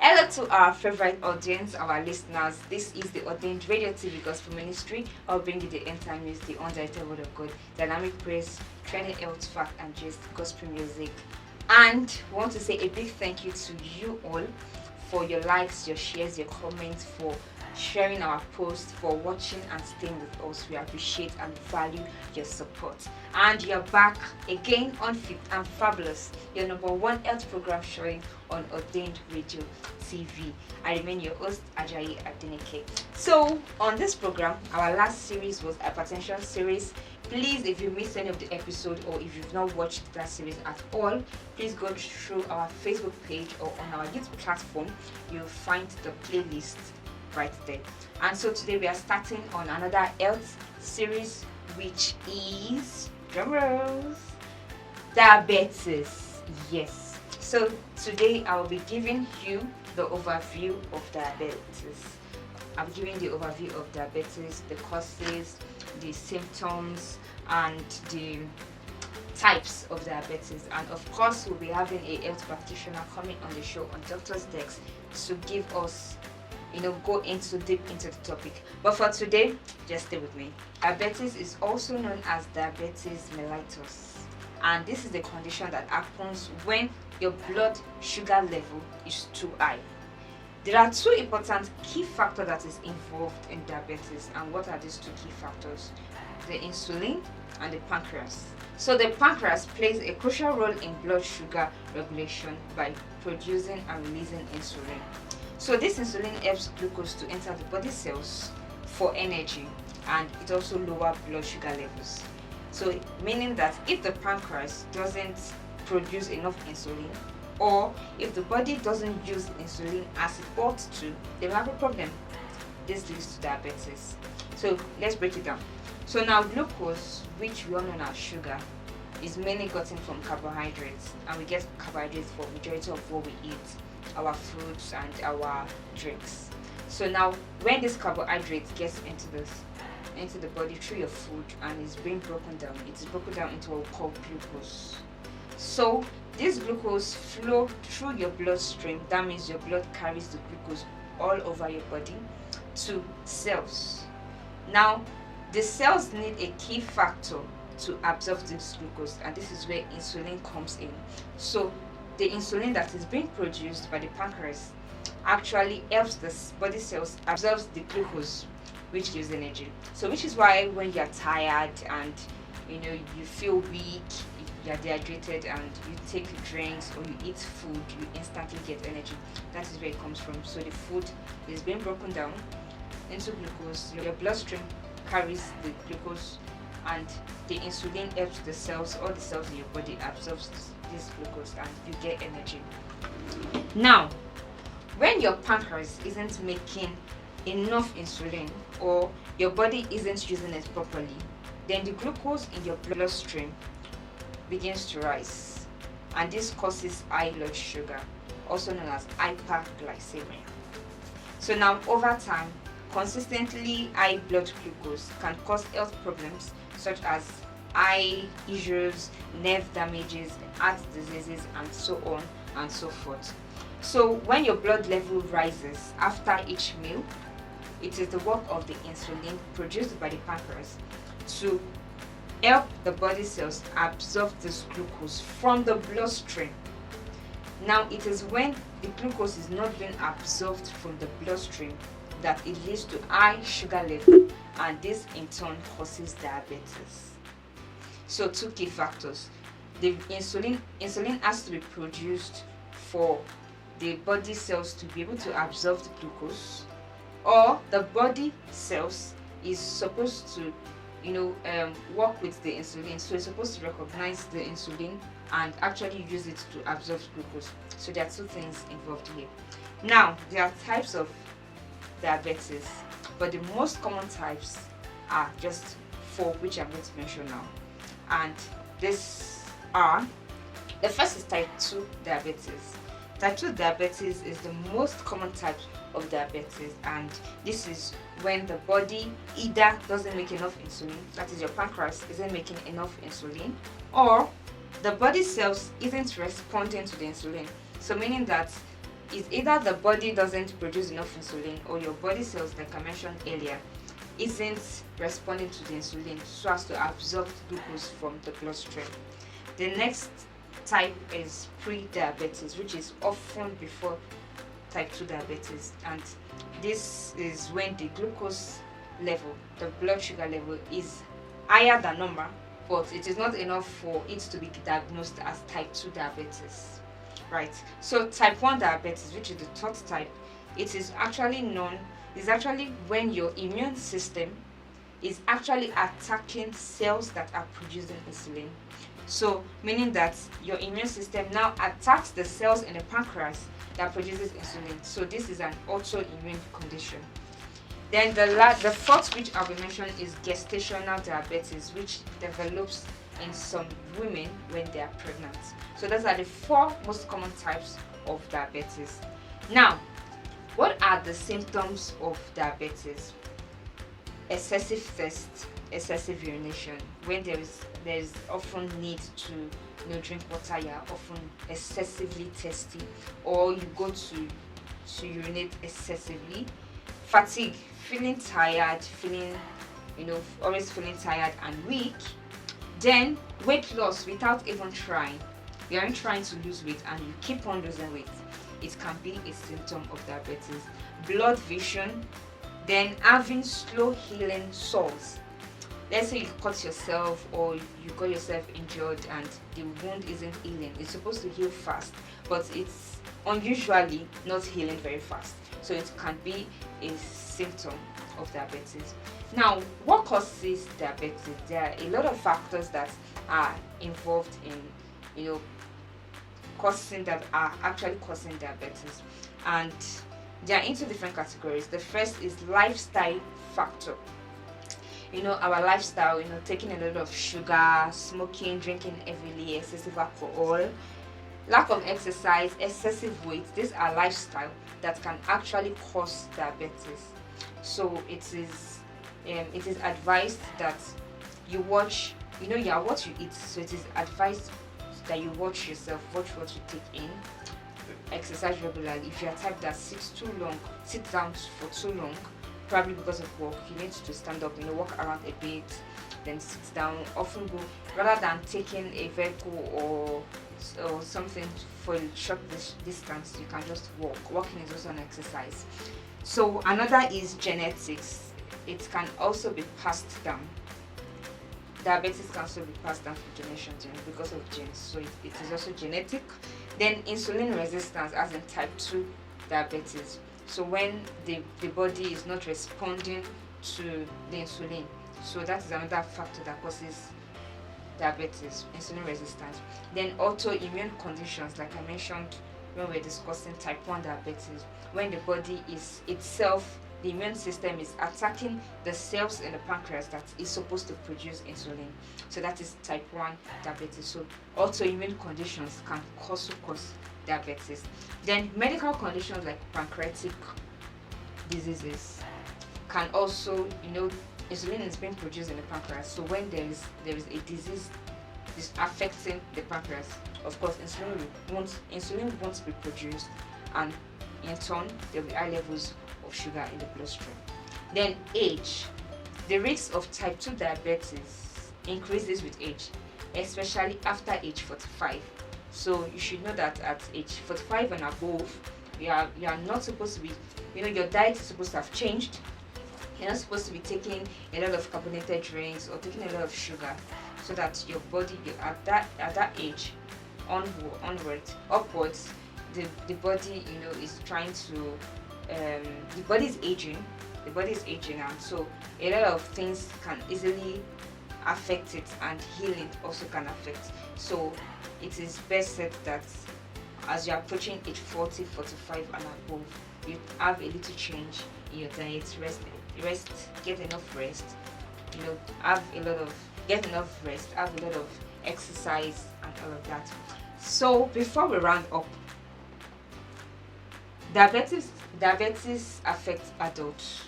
Hello to our favorite audience, our listeners. This is the Ordained Radio TV Gospel Ministry. I'll bring you the end time news, the undiluted word of God, dynamic praise, trending health fact, and just gospel music. And we want to say a big thank you to you all for your likes, your shares, your comments, for sharing our posts, for watching and staying with us. We appreciate and value your support. And you're back again on Fit and Fabulous, your number one health program showing on Ordained Radio TV. I remain your host, Ajayi Adenike. So, on this program, our last series was hypertension series. Please, if you missed any of the episode or if you've not watched that series at all, please go through our Facebook page or on our YouTube platform. You'll find the playlist right there. And so today we are starting on another health series, which is drumrolls, diabetes. Yes. So today I will be giving you the overview of diabetes. I'm giving the overview of diabetes, the causes, the symptoms, and the types of diabetes. And of course, we'll be having a health practitioner coming on the show on Doctor's Desk to give us, go deep into the topic. But for today, just stay with me. Diabetes is also known as diabetes mellitus, and this is the condition that happens when your blood sugar level is too high. There are two important key factors that is involved in diabetes, and what are these two key factors? The insulin and the pancreas. So the pancreas plays a crucial role in blood sugar regulation by producing and releasing insulin. So this insulin helps glucose to enter the body cells for energy, and it also lowers blood sugar levels. So meaning that if the pancreas doesn't produce enough insulin, or if the body doesn't use insulin as it ought to, they will have a problem. This leads to diabetes. So let's break it down. So now glucose, which we all know as sugar, is mainly gotten from carbohydrates, and we get carbohydrates for majority of what we eat, our fruits and our drinks. So now when this carbohydrate gets into the body through your food and is being broken down, it is broken down into what we call glucose. So this glucose flow through your bloodstream. That means your blood carries the glucose all over your body to cells. Now the cells need a key factor to absorb this glucose, and this is where insulin comes in. So the insulin that is being produced by the pancreas actually helps the body cells absorb the glucose, which gives energy. So which is why when you're tired and you feel weak, you're dehydrated, and you take drinks or you eat food, you instantly get energy. That is where it comes from. So the food is being broken down into glucose. Your bloodstream carries the glucose, and the insulin helps the cells, all the cells in your body absorbs this glucose, and you get energy. Now, when your pancreas isn't making enough insulin, or your body isn't using it properly, then the glucose in your bloodstream begins to rise, and this causes high blood sugar, also known as hyperglycemia. So now over time, consistently high blood glucose can cause health problems such as eye issues, nerve damages, heart diseases, and so on and so forth. So when your blood level rises after each meal, it is the work of the insulin produced by the pancreas to help the body cells absorb this glucose from the bloodstream. Now it is when the glucose is not being absorbed from the bloodstream that it leads to high sugar level, and this in turn causes diabetes. So two key factors. The insulin has to be produced for the body cells to be able to absorb the glucose, or the body cells is supposed to work with the insulin, so it's supposed to recognize the insulin and actually use it to absorb glucose. So there are two things involved here. Now there are types of diabetes, but the most common types are just four, which I'm going to mention now. And these are, the first is type 2 diabetes. Type 2 diabetes is the most common type of diabetes, and this is when the body either doesn't make enough insulin, that is your pancreas isn't making enough insulin, or the body cells isn't responding to the insulin. So meaning that is either the body doesn't produce enough insulin, or your body cells, like I mentioned earlier, isn't responding to the insulin so as to absorb glucose from the bloodstream. The next type is pre-diabetes, which is often before type 2 diabetes, and this is when the glucose level, the blood sugar level, is higher than normal, but it is not enough for it to be diagnosed as type 2 diabetes. Right. So type 1 diabetes, which is the third type, it is actually when your immune system is actually attacking cells that are producing insulin. So meaning that your immune system now attacks the cells in the pancreas that produces insulin. So this is an autoimmune condition. Then the fourth, which I'll be mentioning, is gestational diabetes, which develops in some women when they are pregnant. So those are the four most common types of diabetes. Now, what are the symptoms of diabetes? Excessive thirst, excessive urination. When there is often need to drink water, you are often excessively thirsty, or you go to urinate excessively. Fatigue, feeling tired, always feeling tired and weak. Then weight loss without even trying. You aren't trying to lose weight and you keep on losing weight. It can be a symptom of diabetes. Blood vision, then having slow healing sores. Let's say you cut yourself or you got yourself injured and the wound isn't healing. It's supposed to heal fast, but it's unusually not healing very fast. So it can be a symptom of diabetes. Now, what causes diabetes? There are a lot of factors that are involved in, actually causing diabetes, and they are into different categories. The first is lifestyle factor. Our lifestyle, taking a lot of sugar, smoking, drinking heavily, excessive alcohol, lack of exercise, excessive weight. These are lifestyle that can actually cause diabetes. So it is advised that you watch, you are what you eat. So it is advised that you watch yourself, watch what you take in, exercise regularly. If you are type that sits down for too long, probably because of work, you need to stand up, walk around a bit, then sit down. Often go, rather than taking a vehicle or something for a short distance, you can just walk. Walking is also an exercise. So another is genetics. It can also be passed down. Diabetes can also be passed down from generation to generation because of genes. So it is also genetic. Then insulin resistance, as in type 2 diabetes. So when the body is not responding to the insulin, so that is another factor that causes diabetes, insulin resistance. Then autoimmune conditions, like I mentioned when we're discussing type 1 diabetes, when the body is itself, the immune system is attacking the cells in the pancreas that is supposed to produce insulin. So that is type 1 diabetes. So autoimmune conditions can also cause diabetes. Then medical conditions like pancreatic diseases can also, insulin is being produced in the pancreas. So when there is a disease is affecting the pancreas, of course insulin won't be produced, and in turn there will be high levels of sugar in the bloodstream. Then age. The risk of type 2 diabetes increases with age, especially after age 45. So you should know that at age 45 and above, you are not supposed to be, your diet is supposed to have changed. You're not supposed to be taking a lot of carbonated drinks or taking a lot of sugar, so that your body, at that age upwards, the body is trying to the body is aging, and so a lot of things can easily affect it, and healing also can affect. So it is best said that as you're approaching age 40, 45 and above, you have a little change in your diet. Rest, get enough rest, get enough rest, have a lot of exercise and all of that. So before we round up, diabetes affects adults.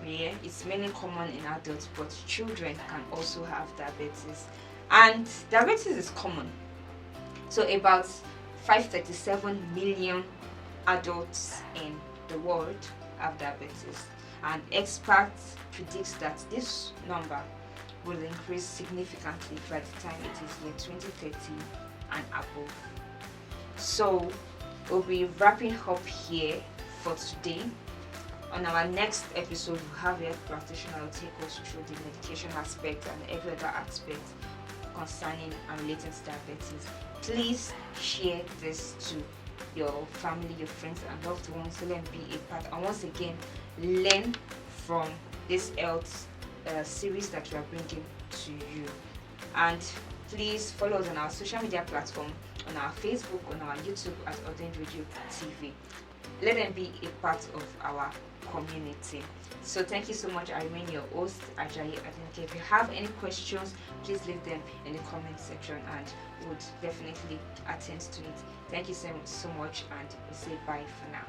Yeah, it's mainly common in adults, but children can also have diabetes. And diabetes is common. So about 537 million adults in the world have diabetes, and experts predict that this number will increase significantly by the time it is year 2030 and above. So we'll be wrapping up here for today. On our next episode, we'll have a health practitioner who will take us through the medication aspect and every other aspect concerning and relating to diabetes. Please share this to your family, your friends, and loved ones. So let them be a part. And once again, learn from this health series that we are bringing to you. And please follow us on our social media platform, on our Facebook, on our YouTube at Ordained Radio TV. Let them be a part of our community. So thank you so much. I remain your host, Ajayi Adenike. If you have any questions, please leave them in the comment section and would definitely attend to it. Thank you so much, and we'll say bye for now.